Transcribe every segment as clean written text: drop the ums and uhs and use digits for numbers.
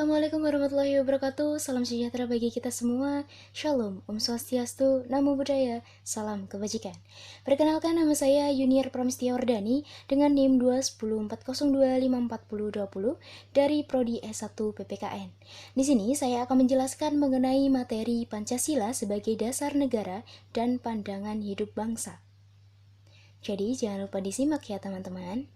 Assalamualaikum warahmatullahi wabarakatuh. Salam sejahtera bagi kita semua. Shalom, Om Swastiastu, Namo Buddhaya, salam kebajikan. Perkenalkan, nama saya Yuniar Pramestiawardani dengan NIM 21040254020 dari Prodi S1 PPKN. Di sini saya akan menjelaskan mengenai materi Pancasila sebagai dasar negara dan pandangan hidup bangsa. Jadi jangan lupa disimak ya teman-teman.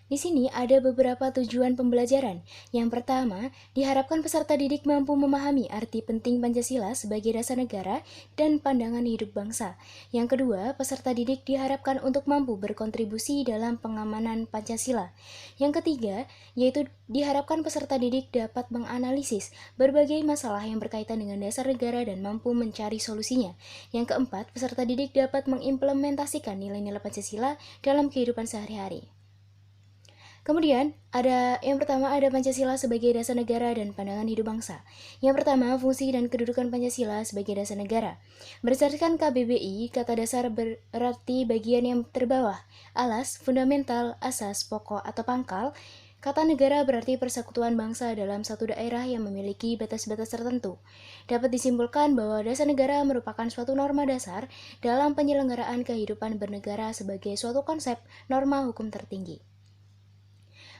Di sini ada beberapa tujuan pembelajaran. Yang pertama, diharapkan peserta didik mampu memahami arti penting Pancasila sebagai dasar negara dan pandangan hidup bangsa. Yang kedua, peserta didik diharapkan untuk mampu berkontribusi dalam pengamanan Pancasila. Yang ketiga, yaitu diharapkan peserta didik dapat menganalisis berbagai masalah yang berkaitan dengan dasar negara dan mampu mencari solusinya. Yang keempat, peserta didik dapat mengimplementasikan nilai-nilai Pancasila dalam kehidupan sehari-hari. Kemudian, yang pertama ada Pancasila sebagai dasar negara dan pandangan hidup bangsa. Yang pertama, fungsi dan kedudukan Pancasila sebagai dasar negara. Berdasarkan KBBI, kata dasar berarti bagian yang terbawah, alas, fundamental, asas, pokok, atau pangkal. Kata negara berarti persekutuan bangsa dalam satu daerah yang memiliki batas-batas tertentu. Dapat disimpulkan bahwa dasar negara merupakan suatu norma dasar dalam penyelenggaraan kehidupan bernegara sebagai suatu konsep norma hukum tertinggi.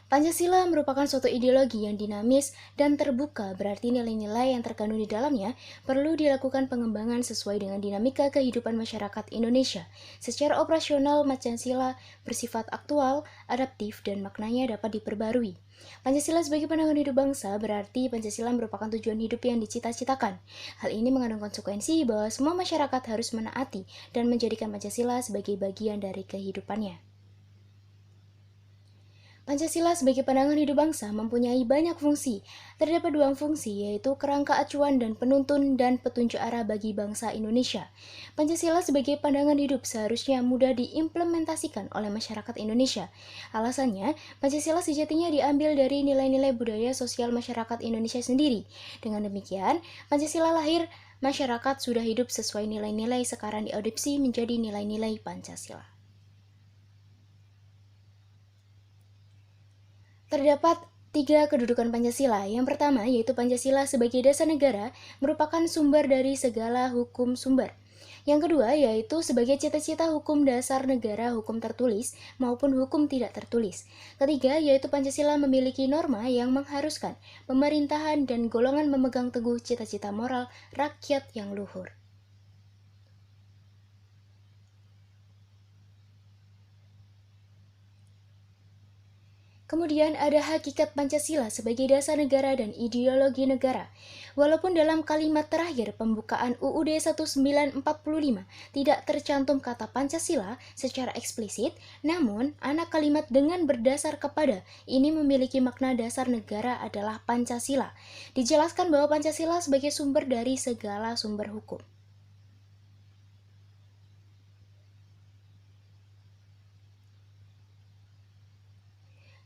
Pancasila merupakan suatu ideologi yang dinamis dan terbuka, berarti nilai-nilai yang terkandung di dalamnya perlu dilakukan pengembangan sesuai dengan dinamika kehidupan masyarakat Indonesia. Secara operasional, Pancasila bersifat aktual, adaptif, dan maknanya dapat diperbarui. Pancasila sebagai pandangan hidup bangsa berarti Pancasila merupakan tujuan hidup yang dicita-citakan. Hal ini mengandung konsekuensi bahwa semua masyarakat harus menaati dan menjadikan Pancasila sebagai bagian dari kehidupannya. Pancasila sebagai pandangan hidup bangsa mempunyai banyak fungsi. Terdapat dua fungsi, yaitu kerangka acuan dan penuntun dan petunjuk arah bagi bangsa Indonesia. Pancasila sebagai pandangan hidup seharusnya mudah diimplementasikan oleh masyarakat Indonesia. Alasannya, Pancasila sejatinya diambil dari nilai-nilai budaya sosial masyarakat Indonesia sendiri. Dengan demikian, Pancasila lahir, masyarakat sudah hidup sesuai nilai-nilai sekarang diadopsi menjadi nilai-nilai Pancasila. Terdapat tiga kedudukan Pancasila. Yang pertama, yaitu Pancasila sebagai dasar negara, merupakan sumber dari segala hukum sumber. Yang kedua, yaitu sebagai cita-cita hukum dasar negara, hukum tertulis maupun hukum tidak tertulis. Ketiga, yaitu Pancasila memiliki norma yang mengharuskan pemerintahan dan golongan memegang teguh cita-cita moral rakyat yang luhur. Kemudian ada hakikat Pancasila sebagai dasar negara dan ideologi negara. Walaupun dalam kalimat terakhir pembukaan UUD 1945 tidak tercantum kata Pancasila secara eksplisit, namun anak kalimat dengan berdasar kepada ini memiliki makna dasar negara adalah Pancasila. Dijelaskan bahwa Pancasila sebagai sumber dari segala sumber hukum.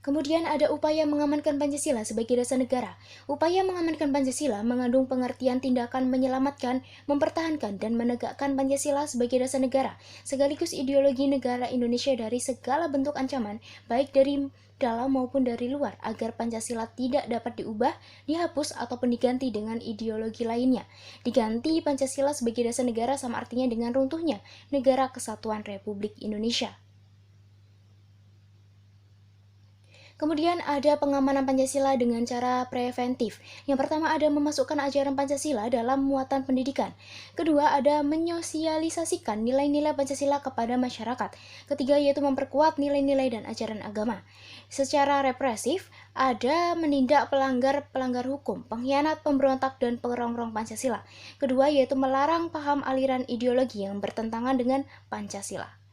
Kemudian ada upaya mengamankan Pancasila sebagai dasar negara. Upaya mengamankan Pancasila mengandung pengertian tindakan menyelamatkan, mempertahankan, dan menegakkan Pancasila sebagai dasar negara, sekaligus ideologi negara Indonesia dari segala bentuk ancaman, baik dari dalam maupun dari luar, agar Pancasila tidak dapat diubah, dihapus, ataupun diganti dengan ideologi lainnya. Diganti Pancasila sebagai dasar negara sama artinya dengan runtuhnya Negara Kesatuan Republik Indonesia. Kemudian ada pengamanan Pancasila dengan cara preventif. Yang pertama ada memasukkan ajaran Pancasila dalam muatan pendidikan. Kedua ada menyosialisasikan nilai-nilai Pancasila kepada masyarakat. Ketiga yaitu memperkuat nilai-nilai dan ajaran agama. Secara represif ada menindak pelanggar hukum, pengkhianat, pemberontak, dan perongrong Pancasila. Kedua yaitu melarang paham aliran ideologi yang bertentangan dengan Pancasila.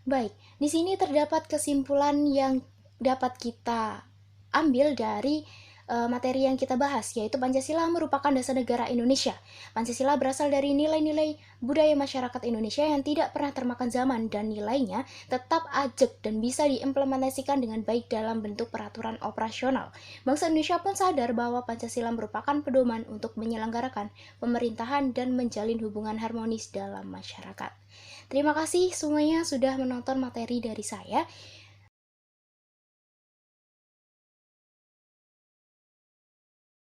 Baik, di sini terdapat kesimpulan yang dapat kita ambil dari materi yang kita bahas, yaitu Pancasila merupakan dasar negara Indonesia. Pancasila berasal dari nilai-nilai budaya masyarakat Indonesia yang tidak pernah termakan zaman dan nilainya tetap ajak dan bisa diimplementasikan dengan baik dalam bentuk peraturan operasional. Bangsa Indonesia pun sadar bahwa Pancasila merupakan pedoman untuk menyelenggarakan pemerintahan dan menjalin hubungan harmonis dalam masyarakat. Terima kasih semuanya sudah menonton materi dari saya.